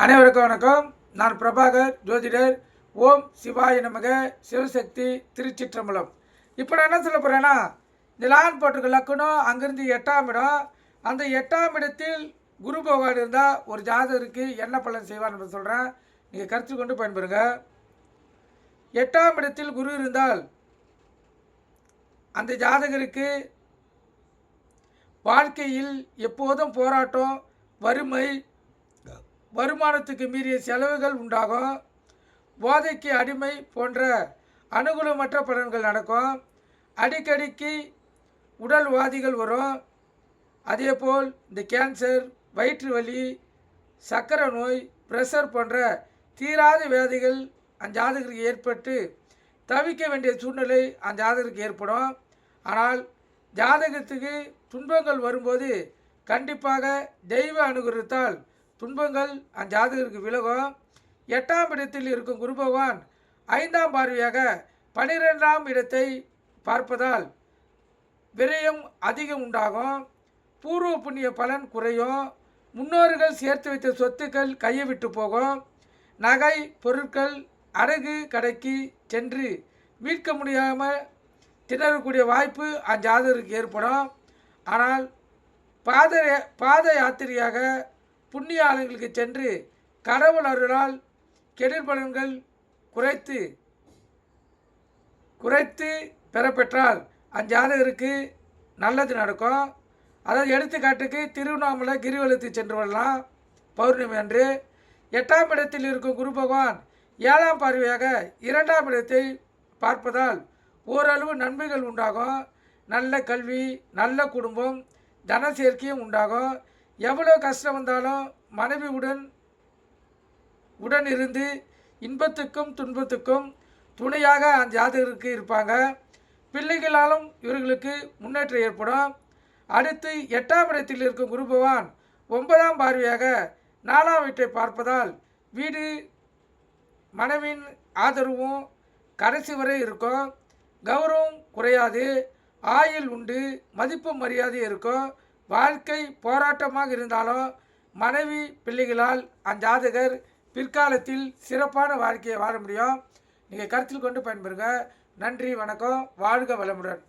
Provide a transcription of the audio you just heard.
அனைவருக்கும் வணக்கம். நான் பிரபாகர் ஜோதிடர். ஓம் சிவாய நமக. சிவசக்தி திருச்சிற்றம்பலம். இப்போ நான் என்ன சொல்ல போகிறேன்னா, இந்த லான் போட்டிருக்க லக்கணம் அங்கேருந்து 8ஆம் இடம். அந்த 8ஆம் இடத்தில் குரு பகவான் இருந்தால் ஒரு ஜாதகருக்கு என்ன பலன் செய்வார்னு சொல்கிறேன். நீங்கள் கருத்து கொண்டு பயன்பெறுங்க. 8ஆம் இடத்தில் குரு இருந்தால் அந்த ஜாதகருக்கு வாழ்க்கையில் எப்போதும் போராட்டம், வறுமை, வருமானத்துக்கு மீறிய செலவுகள் உண்டாகும். போதைக்கு அடிமை போன்ற அனுகூலமற்ற பலன்கள் நடக்கும். அடிக்கடிக்கு உடல்வாதிகள் வரும். அதேபோல் இந்த கேன்சர், வயிற்று வலி, சர்க்கரை நோய், ப்ரெஷர் போன்ற தீராத வியாதிகள் அந்த ஜாதகருக்கு ஏற்பட்டு தவிக்க வேண்டிய சூழ்நிலை அந்த ஜாதகருக்கு ஏற்படும். ஆனால் ஜாதகத்துக்கு துன்பங்கள் வரும்போது கண்டிப்பாக தெய்வ அனுகிரகத்தால் துன்பங்கள் அந்த ஜாதகருக்கு விலகும். 8ஆம் இடத்தில் இருக்கும் குரு பகவான் 5ஆம் பார்வையாக 12ஆம் இடத்தை பார்ப்பதால் விரயம் அதிகம் உண்டாகும். பூர்வ புண்ணிய பலன் குறையும். முன்னோர்கள் சேர்த்து வைத்த சொத்துக்கள் கையை விட்டு போகும். நகை பொருட்கள் அடகு கடைக்கு சென்று மீட்க முடியாமல் திணறக்கூடிய வாய்ப்பு அந்த ஜாதகருக்கு ஏற்படும். ஆனால் பாத யாத்திரையாக புண்ணிய ஆலயங்களுக்கு சென்று கடவுள் அருளால் கெடில் பலன்கள் குறைத்து பெறப்பெற்றால் அந்த ஜாதகருக்கு நல்லது நடக்கும். அதாவது எடுத்துக்காட்டுக்கு திருவண்ணாமலை கிரிவலத்துக்கு சென்று வரலாம் பௌர்ணமி அன்று. 8ஆம் இடத்தில் இருக்கும் குரு பகவான் 7ஆம் பார்வையாக 2ஆம் இடத்தை பார்ப்பதால் ஓரளவு நன்மைகள் உண்டாகும். நல்ல கல்வி, நல்ல குடும்பம், தன சேர்க்கையும் உண்டாகும். எவ்வளோ கஷ்டம் வந்தாலும் மனைவி உடன் இருந்து இன்பத்துக்கும் துன்பத்துக்கும் துணையாக அந்த ஜாதகருக்கு இருப்பாங்க. பிள்ளைகளாலும் இவர்களுக்கு முன்னேற்றம் ஏற்படும். அடுத்து 8ஆம் இடத்தில் இருக்கும் குரு பகவான் 9ஆம் பார்வையாக 4ஆம் வீட்டை பார்ப்பதால் வீடு மனைவின் ஆதரவும் கடைசி வரை இருக்கும். கௌரவம் குறையாது. ஆயுள் உண்டு. மதிப்பு மரியாதை இருக்கும். வாழ்க்கை போராட்டமாக இருந்தாலும் மனைவி பிள்ளைகளால் அந்த ஜாதகர் பிற்காலத்தில் சிறப்பான வாழ்க்கையை வாழ முடியும். நீங்கள் கருத்தில் கொண்டு பயன்பெறுங்க. நன்றி, வணக்கம். வாழ்க வளமுடன்.